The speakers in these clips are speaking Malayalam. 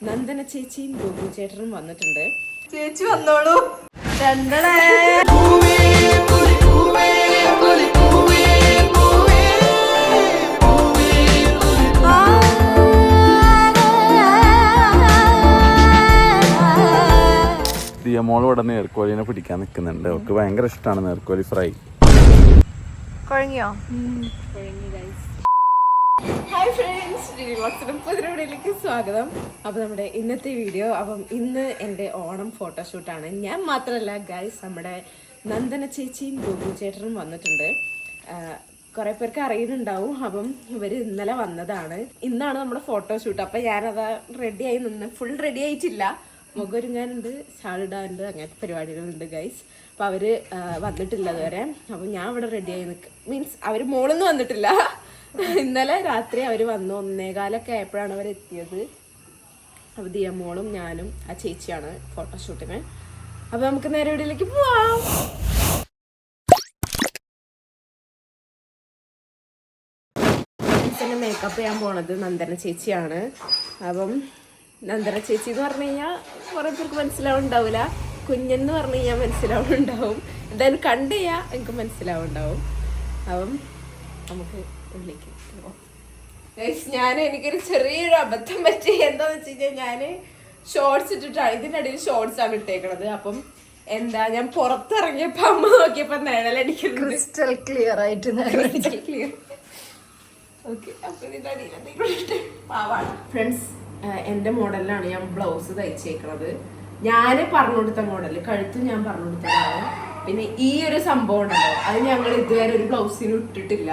നന്ദന ചേച്ചിയും ഗോപു ചേട്ടനും വന്നിട്ടുണ്ട്. ചേച്ചി വന്നോളൂ. ദിയമോൾ ഇവിടെ നേർക്കോലിനെ പിടിക്കാൻ നിൽക്കുന്നുണ്ട്. അവർക്ക് ഭയങ്കര ഇഷ്ടമാണ് നേർക്കോലി ഫ്രൈ. കുഴങ്ങിയോ? ഹായ് ഫ്രണ്ട്സ്, പുതിയവിടയിലേക്ക് സ്വാഗതം. അപ്പോൾ നമ്മുടെ ഇന്നത്തെ വീഡിയോ, അപ്പം ഇന്ന് എൻ്റെ ഓണം ഫോട്ടോഷൂട്ടാണ്. ഞാൻ മാത്രമല്ല ഗൈസ്, നമ്മുടെ നന്ദന ചേച്ചിയും ഗോപു ചേട്ടനും വന്നിട്ടുണ്ട്. കുറേ പേർക്ക് അറിയുന്നുണ്ടാവും. അപ്പം ഇവർ ഇന്നലെ വന്നതാണ്. ഇന്നാണ് നമ്മുടെ ഫോട്ടോഷൂട്ട്. അപ്പം ഞാനത് റെഡിയായി നിന്ന്, ഫുൾ റെഡി ആയിട്ടില്ല. മുഖമൊരുങ്ങാനുണ്ട്, ഷാളിടാനുണ്ട്, അങ്ങനത്തെ പരിപാടികളുണ്ട് ഗൈസ്. അപ്പം അവർ വന്നിട്ടില്ല അതുവരെ. അപ്പം ഞാൻ ഇവിടെ റെഡിയായി നിൽക്കുക. മീൻസ് അവർ മോളൊന്നും വന്നിട്ടില്ല. ഇന്നലെ രാത്രി അവർ വന്നു. 1:15 ആയപ്പോഴാണ് അവർ എത്തിയത്. അപ്പോൾ ദിയമോളും ഞാനും ആ ചേച്ചിയാണ് ഫോട്ടോഷൂട്ടിന്. അപ്പോൾ നമുക്ക് നേരെ വീട്ടിലേക്ക് പോവാം. ഫ്രണ്ട്സിനെ മേക്കപ്പ് ചെയ്യാൻ പോണത് നന്ദന ചേച്ചിയാണ്. അപ്പം നന്ദന ചേച്ചി എന്ന് പറഞ്ഞു കഴിഞ്ഞാൽ കുറേ പേർക്ക് മനസ്സിലാവുണ്ടാവില്ല. കുഞ്ഞെന്ന് പറഞ്ഞു കഴിഞ്ഞാൽ മനസ്സിലാവുന്നുണ്ടാവും. എന്തായാലും കണ്ടു കഴിഞ്ഞാൽ എനിക്ക് മനസ്സിലാവുണ്ടാവും. അപ്പം നമുക്ക് ഉള്ളിലേക്ക് എനിക്കൊരു ചെറിയൊരു അബദ്ധം പറ്റി. എന്താന്ന് വെച്ച് കഴിഞ്ഞാൽ ഞാൻ ഷോർട്സ് ഇട്ടിട്ടാണ്, ഇതിൻ്റെ ഇടയിൽ ഷോർട്സ് ആണ് ഇട്ടേക്കണത്. അപ്പം എന്താ, ഞാൻ പുറത്തിറങ്ങിയപ്പോൾ അമ്മ നോക്കിയപ്പോ നിഴലടിക്കുന്നത് ക്രിസ്റ്റൽ ക്ലിയർ ആയിട്ട് ക്ലിയർ. ഓക്കെ, അപ്പൊ ഇതിന്റെ അടിയിൽ പാവാണ്. ഫ്രണ്ട്സ്, എൻ്റെ മോഡലിലാണ് ഞാൻ ബ്ലൗസ് തയ്ച്ചേക്കണത്. ഞാൻ പറഞ്ഞു കൊടുത്ത മോഡല്, കഴുത്ത് ഞാൻ പറഞ്ഞു കൊടുത്തതാണ്. പിന്നെ ഈ ഒരു സംഭവം ഉണ്ടല്ലോ, അത് ഞങ്ങൾ ഇതുവരെ ഒരു ബ്ലൗസിന് ഇട്ടിട്ടില്ല.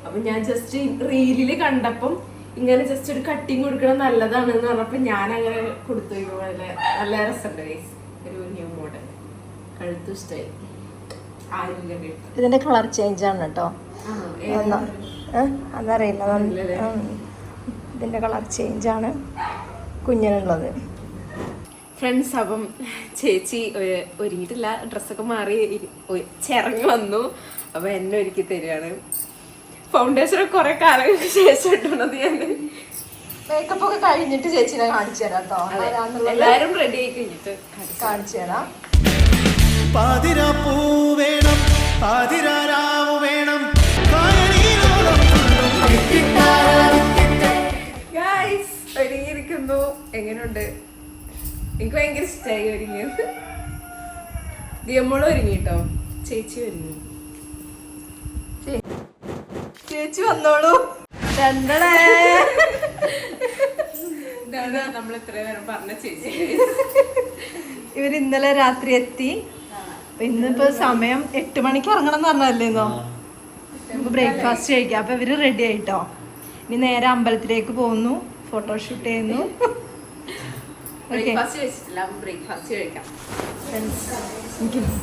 അപ്പം ഞാൻ ജസ്റ്റ് റീലിൽ കണ്ടപ്പം ഇങ്ങനെ ജസ്റ്റ് ഒരു കട്ടിങ് കൊടുക്കണം നല്ലതാണെന്ന് പറഞ്ഞപ്പോൾ ഞാൻ അങ്ങനെ കൊടുത്തു. നല്ല രസമുണ്ട് ഗൈസ്, ഒരു ന്യൂ മോഡൽ. കഴുത്ത് ഇഷ്ടമായി. ഇതിന്റെ കളർ ചേഞ്ച് ആണ് കേട്ടോ. അതറിയില്ല, ഇതിന്റെ കളർ ചേഞ്ച് ആണ് കുഞ്ഞിനുള്ളത്. ഫ്രണ്ട്സ്, അപ്പം ചേച്ചി ഒരുങ്ങിയിട്ടില്ല, ഡ്രസ്സൊക്കെ മാറി ചിറങ്ങി വന്നു. അപ്പം എന്നെ ഒരുക്കി തരികയാണ്. ഫൗണ്ടേഷൻ കുറെ കാലങ്ങൾക്ക് ശേഷം ഇട്ടുള്ളത് ഞാൻ. മേക്കപ്പ് ഒക്കെ കഴിഞ്ഞിട്ട് ചേച്ചിനെ കാണിച്ചു തരാം കേട്ടോ. എല്ലാരും റെഡി ആയി കഴിഞ്ഞിട്ട് കാണിച്ചു തരാം. ഒരുങ്ങിയിരിക്കുന്നു. എങ്ങനെയുണ്ട്? എനിക്ക് ഭയങ്കര ഇഷ്ടമായി ഒരുങ്ങിയത്. ദിയമോളും ഒരുങ്ങിട്ടോ, ചേച്ചി ഒരുങ്ങി. ചേച്ചി വന്നോളൂ. ഇതാണ് നമ്മൾ ഇത്രയും നേരം പറഞ്ഞ ചേച്ചി. ഇവര് ഇന്നലെ രാത്രി എത്തി. ഇന്നിപ്പോ സമയം 8 മണിക്ക് ഇറങ്ങണം എന്ന് പറഞ്ഞല്ലേന്നോ. നമുക്ക് ബ്രേക്ക്ഫാസ്റ്റ് കഴിക്കാം. അപ്പൊ ഇവര് റെഡി ആയിട്ടോ. ഇനി നേരെ അമ്പലത്തിലേക്ക് പോകുന്നു, ഫോട്ടോഷൂട്ട് ചെയ്യുന്നു. എനിക്ക്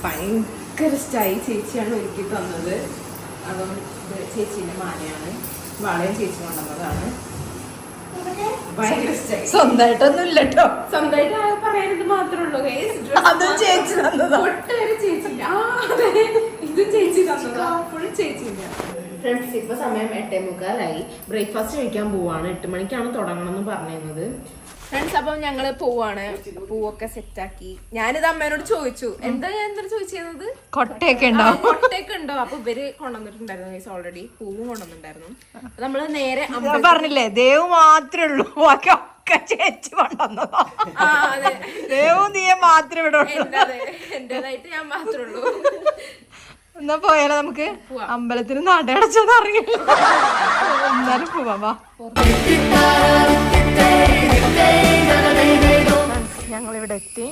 ഭയങ്കര ഇഷ്ടമായി. ചേച്ചിയാണ് ഒരുക്കി തന്നത്. അപ്പം ചേച്ചീൻ്റെ മാലയാണ്, വളയും ചേച്ചി കൊണ്ടുവന്നതാണ്. ഭയങ്കര ഇഷ്ടമായി. സ്വന്തമായിട്ടൊന്നും ഇല്ല കേട്ടോ, സ്വന്തമായിട്ട് പറയാനത് മാത്രമേ ഉള്ളൂ. അതും ചേച്ചി തന്നതാ. ഒട്ടേറെ ചേച്ചില്ല, ഇതും ചേച്ചി തന്നതാ, ഫുൾ ചേച്ചിയില്ല. ഫ്രണ്ട്സ്, ഇപ്പൊ സമയം 8:45. ബ്രേക്ക്ഫാസ്റ്റ് കഴിക്കാൻ പോവാണ്. 8 മണിക്കാണ് തുടങ്ങണം എന്ന് പറഞ്ഞിരുന്നത്. ഫ്രണ്ട്സ്, അപ്പം ഞങ്ങള് പോവാണ്. പൂവൊക്കെ സെറ്റാക്കി. ഞാനിത് അമ്മേനോട് ചോദിച്ചു, ഞാൻ എന്താ ചോദിച്ചിരുന്നത്, കൊട്ടയൊക്കെ ഉണ്ടോ. അപ്പൊ ഇവര് കൊണ്ടുവന്നിട്ടുണ്ടായിരുന്നു ഗൈസ്. ഓൾറെഡി പൂവും കൊണ്ടുവന്നിട്ടുണ്ടായിരുന്നു. നമ്മള് നേരെ പറഞ്ഞില്ലേ, ദേവ് മാത്രമേ ഉള്ളൂ, ഒക്കെ ചേച്ചി കൊണ്ടുവന്നതോ. ദേവും നീയെ മാത്രമേ ഇവിടെ ഉള്ളൂ. എന്റേതായിട്ട് ഞാൻ മാത്രമേ ഉള്ളൂ. എന്നാ പോയാലോ നമുക്ക്? അമ്പലത്തിന് നടയടച്ചത് അറിയില്ല, എന്നാലും പോവാ. ഞങ്ങളിവിടെ എത്തി.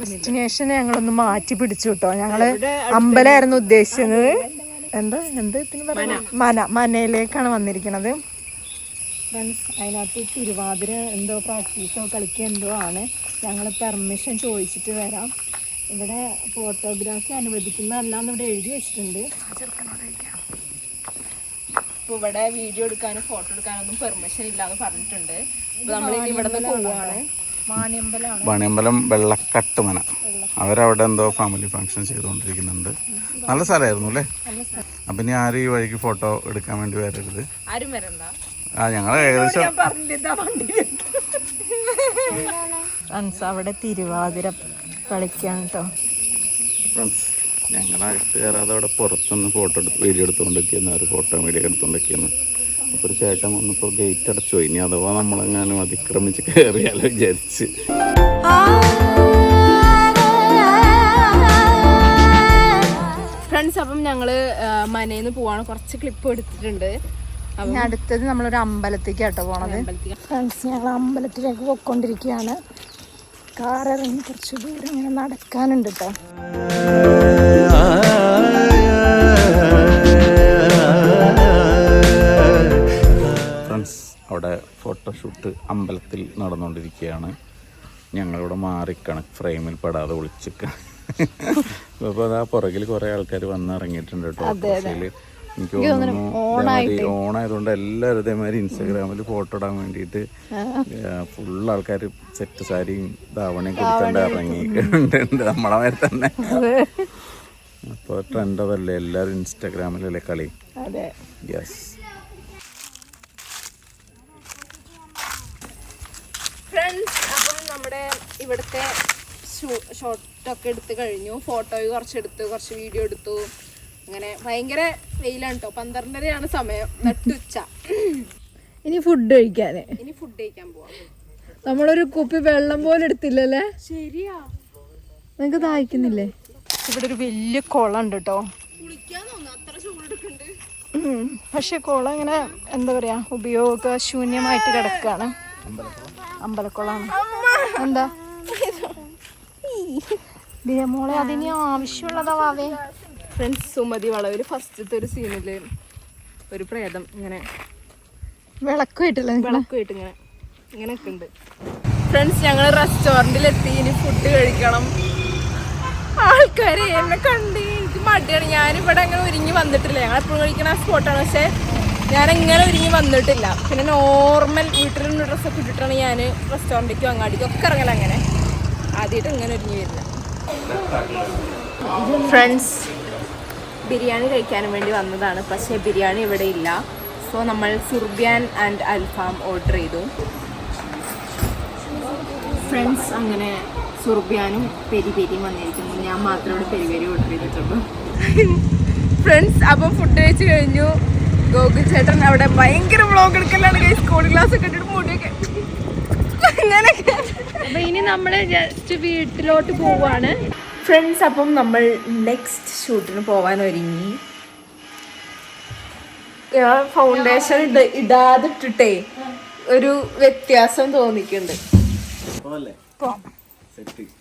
ഡെസ്റ്റിനേഷൻ ഞങ്ങളൊന്ന് മാറ്റി പിടിച്ചു കേട്ടോ. ഞങ്ങള് അമ്പലമായിരുന്നു ഉദ്ദേശിച്ചത്. മനയിലേക്കാണ് വന്നിരിക്കുന്നത്. ഫ്രണ്ട്സ്, അതിനകത്ത് തിരുവാതിര എന്തോ പ്രാക്ടീസോ കളിക്കുക എന്തോ ആണ്. ഞങ്ങൾ പെർമിഷൻ ചോദിച്ചിട്ട് വരാം. ഇവിടെ ഫോട്ടോഗ്രാഫി അനുവദിക്കുന്നതല്ലാന്ന് ഇവിടെ എഴുതി വെച്ചിട്ടുണ്ട്. അപ്പോൾ ഇവിടെ വീഡിയോ എടുക്കാനും ഫോട്ടോ എടുക്കാനൊന്നും പെർമിഷൻ ഇല്ലാന്ന് പറഞ്ഞിട്ടുണ്ട്. അപ്പോൾ നമ്മൾ ഇവിടെ നിന്ന് പോവുകയാണ്. വാണിയമ്പലം വെള്ളക്കട്ടുമന. അവരവിടെ എന്തോ ഫാമിലി ഫംഗ്ഷൻ ചെയ്തുകൊണ്ടിരിക്കുന്നുണ്ട്. നല്ല സ്ഥലമായിരുന്നു അല്ലേ? അപ്പം ഇനി ആരും ഈ വഴിക്ക് ഫോട്ടോ എടുക്കാൻ വേണ്ടി വരരുത്. ആരും വരണ്ട. ആ ഞങ്ങൾ ഏകദേശം ഫ്രണ്ട്സ് അവിടെ തിരുവാതിര കളിക്കാണ് കേട്ടോ. ഫ്രണ്ട്സ് ഞങ്ങളകത്ത് കയറാതെ അവിടെ പുറത്തുനിന്ന് ഫോട്ടോ എടുത്ത് വീഡിയോ എടുത്തുകൊണ്ടിരിക്കുന്ന ഒരു ഫോട്ടോ വീഡിയോ എടുത്തുകൊണ്ടിരിക്കുന്നു. അപ്പോൾ ഒരു ചേട്ടൻ വന്നപ്പോൾ ഗേറ്റ് അടച്ചു പോയി. ഇനി അഥവാ നമ്മളെങ്ങാനും അതിക്രമിച്ച് കയറിയാലോ വിചാരിച്ച്. ഫ്രണ്ട്സ് അപ്പം ഞങ്ങള് മനേന്ന് പോവാണ്. കുറച്ച് ക്ലിപ്പ് എടുത്തിട്ടുണ്ട്. ഇനി അടുത്തത് നമ്മളൊരു അമ്പലത്തേക്ക് കേട്ടോ പോണത്. ഫ്രണ്ട്സ് ഞങ്ങൾ അമ്പലത്തിലേക്ക് പോയിക്കൊണ്ടിരിക്കുകയാണ്. കാറിറങ്ങി കുറച്ച് ദൂരം ഇങ്ങനെ നടക്കാനുണ്ട് കേട്ടോ. ഫ്രണ്ട്സ് അവിടെ ഫോട്ടോഷൂട്ട് അമ്പലത്തിൽ നടന്നുകൊണ്ടിരിക്കുകയാണ്. ഞങ്ങളിവിടെ മാറിക്കണം, ഫ്രെയിമിൽ പെടാതെ ഒളിച്ചിരിക്കണം. അപ്പോൾ അതാ പുറകിൽ കുറേ ആൾക്കാർ വന്നിറങ്ങിയിട്ടുണ്ട് കേട്ടോ. എനിക്ക് തോന്നുന്നു ഓണായതുകൊണ്ട് എല്ലാവരും ഇതേമാതിരി ഇൻസ്റ്റാഗ്രാമിൽ ഫോട്ടോ ഇടാൻ വേണ്ടിയിട്ട് ഫുൾ ആൾക്കാർ സെറ്റ് സാരിയും ധാവണയും കൊടുക്കേണ്ട ഇറങ്ങിയിട്ടുണ്ട് നമ്മളെ മേലെ തന്നെ. അപ്പോൾ ട്രെൻഡ് അതല്ലേ, എല്ലാവരും ഇൻസ്റ്റാഗ്രാമിലല്ലേ കളി. യെസ് ഫ്രണ്ട്സ് അപ്പം നമ്മുടെ ഇവിടുത്തെ ഷോട്ടൊക്കെ എടുത്ത് കഴിഞ്ഞു. ഫോട്ടോയും കുറച്ചെടുത്തു, കുറച്ച് വീഡിയോ എടുത്തു. അങ്ങനെ ഭയങ്കര വെയിലാണ് കേട്ടോ. 12:30 സമയം, നട്ടുച്ച. ഇനി ഫുഡ് കഴിക്കാൻ പോവാം. നമ്മളൊരു കുപ്പി വെള്ളം പോലും എടുത്തില്ലല്ലേ? ശരിയാ, നിങ്ങക്ക് ദാഹിക്കുന്നില്ലേ? ഇവിടെ ഒരു വലിയ കുളം ഉണ്ട് കേട്ടോ. കുളിക്കാൻ തോന്നുന്നു, അത്ര ചൂടെടുക്കുന്നുണ്ട്. പക്ഷെ കുളം ഇങ്ങനെ എന്താ പറയാ ഉപയോഗശൂന്യമായിട്ട് കിടക്കാണ്. അമ്പലക്കുളമാണ്. എന്താ മോളെ അതിന് ആവശ്യമുള്ളതാ വാവേ. ഫ്രണ്ട്സ് സുമതി വളവില് ഫസ്റ്റത്തെ ഒരു സീനില് ഒരു പ്രേതം ഇങ്ങനെ വിളക്കുമായിട്ട് ഇങ്ങനെ ഒക്കെ ഉണ്ട്. ഫ്രണ്ട്സ് ഞങ്ങൾ റെസ്റ്റോറൻറ്റിലെത്തി. ഇനി ഫുഡ് കഴിക്കണം. ആൾക്കാര് എന്നെ കണ്ട് എനിക്ക് മടിയാണ്. ഞാനിവിടെ അങ്ങനെ ഒരുങ്ങി വന്നിട്ടില്ല. ഞങ്ങൾ എപ്പോഴും കഴിക്കുന്ന സ്പോട്ടാണ്, പക്ഷെ ഞാനെങ്ങനെ ഒരുങ്ങി വന്നിട്ടില്ല. പിന്നെ നോർമൽ വീട്ടിലുള്ള ഡ്രസ്സൊക്കെ ഇട്ടിട്ടാണ് ഞാൻ റെസ്റ്റോറൻറ്റിലേക്കും അങ്ങാടിക്കും ഒക്കെ ഇറങ്ങല. അങ്ങനെ ആദ്യമായിട്ട് ഇങ്ങനെ ഒരുങ്ങി വരുന്നത്. ഫ്രണ്ട്സ് ബിരിയാണി കഴിക്കാനും വേണ്ടി വന്നതാണ്, പക്ഷേ ബിരിയാണി ഇവിടെ ഇല്ല. സോ നമ്മൾ സുർബിയാൻ ആൻഡ് അൽഫാം ഓർഡർ ചെയ്തു. ഫ്രണ്ട്സ് അങ്ങനെ സുർബിയാനും പെരി പെരിയും വന്നിരിക്കുന്നു. ഞാൻ മാത്രം ഇവിടെ പെരി പെരി ഓർഡർ ചെയ്തിട്ടുള്ളൂ. ഫ്രണ്ട്സ് അപ്പം ഫുഡ് കഴിച്ച് കഴിഞ്ഞു. ഗോകുൽ ചേട്ടൻ അവിടെ ഭയങ്കര വ്ളോഗ് എടുക്കലാണ്. സ്കൂൾ ക്ലാസ് ഒക്കെ ഇട്ടിട്ട് മുടിയൊക്കെ അങ്ങനെയൊക്കെ. അപ്പൊ ഇനി നമ്മള് ജസ്റ്റ് വീട്ടിലോട്ട് പോവാണ്. ഫ്രണ്ട്സ് അപ്പം നമ്മൾ നെക്സ്റ്റ് ഷൂട്ടിന് പോവാൻ ഒരുങ്ങി. ഫൗണ്ടേഷൻ ഇടാതെ ഇട്ടിട്ടേ ഒരു വ്യത്യാസം തോന്നിക്കുന്നുണ്ട്.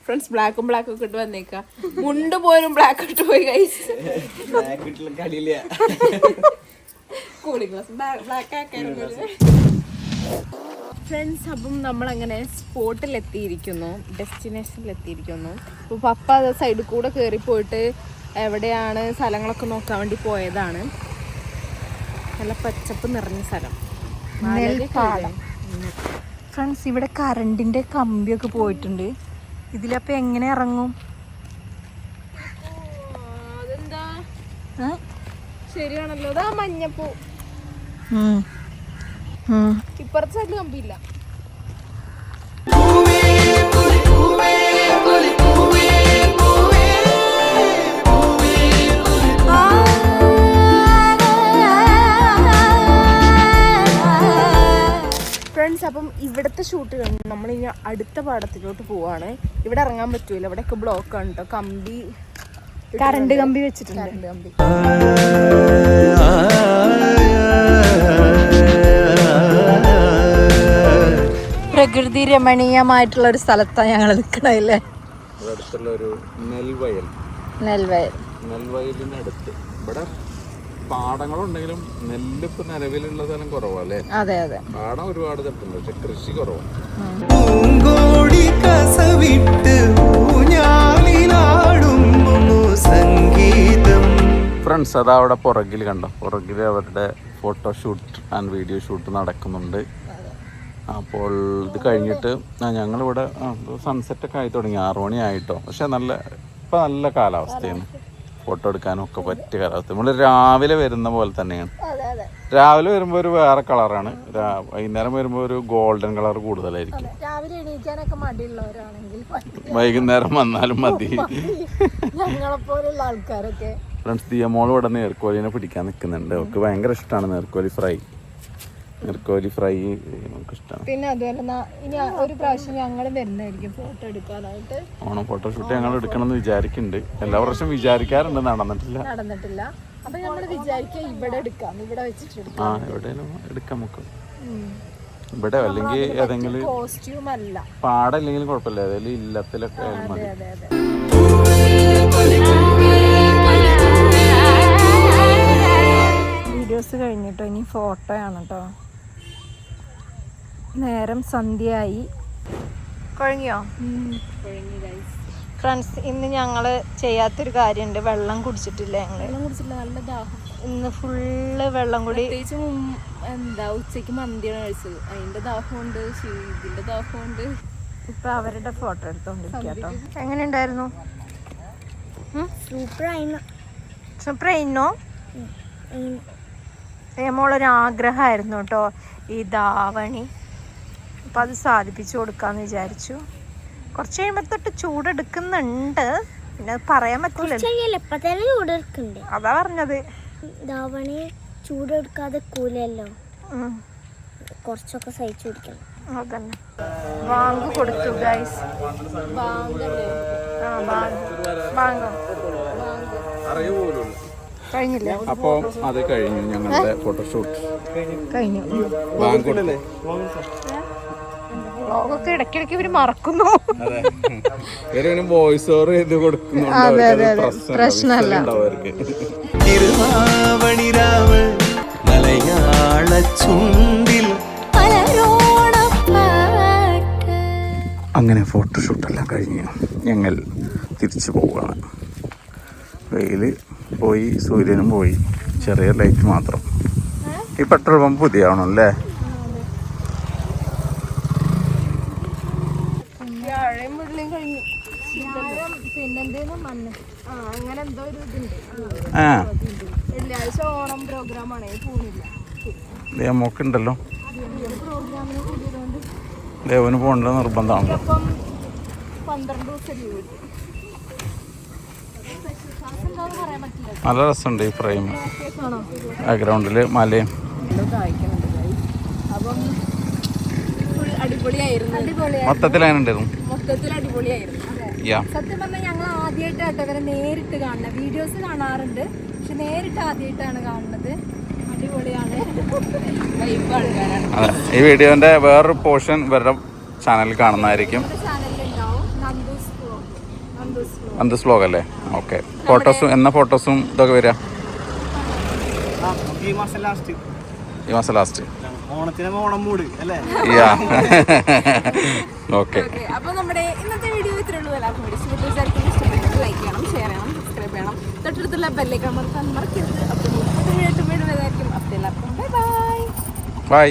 ഫ്രണ്ട്സ് ബ്ലാക്കും ഒക്കെ ഇട്ട് വന്നേക്കാം. മുണ്ട് പോലും ബ്ലാക്ക് ഇട്ട് പോയി ഗൈസ്. കൂളിംഗ് ഗ്ലാസ് ബ്ലാക്ക് ആക്കാനും. ഫ്രണ്ട്സ് അപ്പം നമ്മളങ്ങനെ സ്പോട്ടിലെത്തിയിരിക്കുന്നു, ഡെസ്റ്റിനേഷനിലെത്തിയിരിക്കുന്നു. അപ്പോൾ പപ്പ അത് സൈഡിൽ കൂടെ കയറിപ്പോയിട്ട് എവിടെയാണ് സ്ഥലങ്ങളൊക്കെ നോക്കാൻ വേണ്ടി പോയതാണ്. നല്ല പച്ചപ്പ് നിറഞ്ഞ സ്ഥലം. ഫ്രണ്ട്സ് ഇവിടെ കറണ്ടിന്റെ കമ്പിയൊക്കെ പോയിട്ടുണ്ട്. ഇതിലപ്പോൾ എങ്ങനെ ഇറങ്ങും? അതെന്താ ശരിയാണല്ലോ. അതാ മഞ്ഞപ്പൂ. ഇപ്പുറത്തെ സൈഡിൽ കമ്പിയില്ല. ഫ്രണ്ട്സ് അപ്പം ഇവിടുത്തെ ഷൂട്ട് കഴിഞ്ഞു. നമ്മളിനി അടുത്ത പാടത്തിലോട്ട് പോവാണ്. ഇവിടെ ഇറങ്ങാൻ പറ്റൂല, ഇവിടെയൊക്കെ ബ്ലോക്കാണ് കേട്ടോ. കറണ്ട് കമ്പി വെച്ചിട്ടുണ്ട്. കറണ്ട് കമ്പി. പ്രകൃതി രമണീയമായിട്ടുള്ള ഒരു സ്ഥലത്താണ് ഞങ്ങൾ നിൽക്കണല്ലേ. അടുത്തുള്ള ഒരു നെൽവയൽ. നെൽവയലിനടുത്ത് ഇവിടെ പാടങ്ങളുണ്ടെങ്കിലും നെല്ല് ഇപ്പൊ നിലവിലുള്ള സ്ഥലം കുറവല്ലേ? അതെ അതെ, പാടം ഒരുപാട് തട്ടുണ്ട്, പക്ഷെ കൃഷി കുറവാണ്. ഫ്രണ്ട്സ് അതാ അവിടെ പുറകിൽ കണ്ടോ, പുറകിൽ അവരുടെ ഫോട്ടോഷൂട്ട് ആൻഡ് വീഡിയോ ഷൂട്ട് നടക്കുന്നുണ്ട്. അപ്പോൾ ഇത് കഴിഞ്ഞിട്ട് ഞങ്ങളിവിടെ സൺസെറ്റൊക്കെ ആയി തുടങ്ങി. 6 മണി ആയിട്ടോ. പക്ഷെ ഇപ്പം നല്ല കാലാവസ്ഥയാണ്, ഫോട്ടോ എടുക്കാനും ഒക്കെ പറ്റിയ കാലാവസ്ഥ. നമ്മൾ രാവിലെ വരുന്ന പോലെ തന്നെയാണ്. രാവിലെ വരുമ്പോ ഒരു വേറെ കളറാണ്, വൈകുന്നേരം വരുമ്പോ ഒരു ഗോൾഡൻ കളർ കൂടുതലായിരിക്കും. രാവിലെ എണീക്കാനൊക്കെ മടിയുള്ളവരാണെങ്കിൽ വൈകുന്നേരം വന്നാലും മതി. ഞങ്ങളെപ്പോലുള്ള ആൾക്കാരൊക്കെ. ഫ്രണ്ട്സ്, ദിയമോൾ ഇവിടെ നീർക്കോലിനെ പിടിക്കാൻ നിൽക്കുന്നുണ്ട്. അവർക്ക് ഭയങ്കര ഇഷ്ടമാണ് നീർക്കോലി ഫ്രൈ. നീർക്കോലി ഫ്രൈ നമുക്ക് ഇഷ്ടമാണ്. പിന്നെ അതുപോലെ ഇനി ഒരു പ്രാവശ്യം ഞങ്ങൾ വരുന്നതായിരിക്കും ഫോട്ടോ എടുക്കാനായിട്ട്. ഓണം ഫോട്ടോഷൂട്ട് ഞങ്ങൾ എടുക്കണമെന്ന് വിചാരിക്കുന്നുണ്ട്. എല്ലാ വർഷവും വിചാരിക്കാറുണ്ട്, നടന്നിട്ടില്ല. അപ്പൊ നമ്മൾ വിചാരിക്കുക ഇവിടെ എടുക്കാം, ഇവിടെ വെച്ചിട്ട് ആ എവിടെയെങ്കിലും എടുക്കാം നമുക്ക്. ഇവിടെ അല്ലെങ്കിൽ ഏതെങ്കിലും കോസ്റ്റ്യൂം അല്ല, പാടല്ലെങ്കിലും കുഴപ്പമില്ല, ഏതെങ്കിലും ഇല്ലത്തിലൊക്കെ ആയാലും മതി. വീഡിയോസ് കഴിഞ്ഞിട്ടോ, ഇനി ഫോട്ടോയാണ് കേട്ടോ. നേരം സന്ധ്യയായി. കഴിഞ്ഞോ ഫ്രണ്ട്സ്? ഇന്ന് ഞങ്ങള് ചെയ്യാത്തൊരു കാര്യമുണ്ട്. വെള്ളം കുടിച്ചിട്ടില്ല ഞങ്ങള്. നല്ല ദാഹം. ഇന്ന് ഫുള്ള് വെള്ളം കൂടി. എന്താ ഉച്ചക്ക് മന്തിയാണ് കഴിച്ചത്, അതിന്റെ ദാഹമുണ്ട്, ഇതിന്റെ ദാഹമുണ്ട്. ഇപ്പൊ അവരുടെ ഫോട്ടോ എടുത്തോണ്ടിരിക്കുക കേട്ടോ. എങ്ങനെയുണ്ടായിരുന്നു? സൂപ്പറായിരുന്നോ? മോളൊരു ആഗ്രഹമായിരുന്നു കേട്ടോ ഈ ധാവണി. അപ്പം അത് സാധിപ്പിച്ചു കൊടുക്കാന്ന് വിചാരിച്ചു. കുറച്ച് കഴിയുമ്പോൾ തൊട്ട് ചൂടെടുക്കുന്നുണ്ട്, പിന്നെ അത് പറയാൻ പറ്റില്ലല്ലോ. അതാ പറഞ്ഞത്. ധാവണി ചൂടെടുക്കാതെ കൂലല്ലോ, കുറച്ചൊക്കെ സഹിച്ചു പിടിക്കണം. അതന്നെ. ബാങ്ക് കൊടുത്തു ഗൈസ്. കഴിഞ്ഞില്ലേ? അപ്പോൾ അത് കഴിഞ്ഞു ഞങ്ങളുടെ ഫോട്ടോഷൂട്ട് കഴിഞ്ഞു. വ്ളോഗൊക്കെ ഇടയ്ക്കിടയ്ക്ക് ഇവര് മറക്കുന്നു. വോയിസ് ഓവർ ചെയ്ത് കൊടുക്കുന്നുണ്ട്, പ്രശ്നമല്ല. അങ്ങനെ ഫോട്ടോഷൂട്ടെല്ലാം കഴിഞ്ഞ് ഞങ്ങൾ തിരിച്ചു പോവുകയാണ്. വെയിൽ പോയി, സൂര്യനും പോയി, ചെറിയ ലൈറ്റ് മാത്രം. ഈ പെട്രോൾ പമ്പ് പുതിയ ആവണം അല്ലേ? ആ ഓണം പ്രോഗ്രാമാണ്, മോക്കുണ്ടല്ലോ. ദേവന് പോകേണ്ട നിർബന്ധമാണല്ലോ. 12 ദിവസം ലീവ് കിട്ടും. നല്ല രസമുണ്ട് ഈ ഫ്രെയിം, ബാക്ക്ഗ്രൗണ്ടിൽ മലയും. അപ്പം അടിപൊളിയായിരുന്നു. മൊത്തത്തിൽ അങ്ങനെ ഉണ്ടായിരുന്നു. സത്യം പറഞ്ഞാൽ ഞങ്ങൾ ആദ്യമായിട്ടാട്ടോ ഇവരെ നേരിട്ട് കാണുന്നത്. വീഡിയോസ് കാണാറുണ്ട്, പക്ഷെ നേരിട്ട് ആദ്യമായിട്ടാണ് കാണുന്നത്. അടിപൊളിയാണ്. അതെ, ഈ വീഡിയോന്റെ വേറൊരു പോർഷൻ ഇവരുടെ ചാനലിൽ കാണുന്നതായിരിക്കും. നന്ദൂസ് വ്ലോഗ് അല്ലേ? ഓക്കെ. ഫോട്ടോസും ഫോട്ടോസും ഇതൊക്കെ വരിക ഈ മാസം ലാസ്റ്റ്. ഓക്കെ. അപ്പോൾ നമ്മുടെ ഇന്നത്തെ വീഡിയോ ഇത്രയുള്ളൂ. എല്ലാവർക്കും ഇഷ്ടപ്പെട്ടു ലൈക്ക് ചെയ്യണം, ഷെയർ ചെയ്യണം, സബ്സ്ക്രൈബ് ചെയ്യണം, തൊട്ടടുത്തുള്ള ബെല്ലൈക്കൺ മറക്കരുത്. അപ്പോൾ എല്ലാവർക്കും ബൈ ബൈ.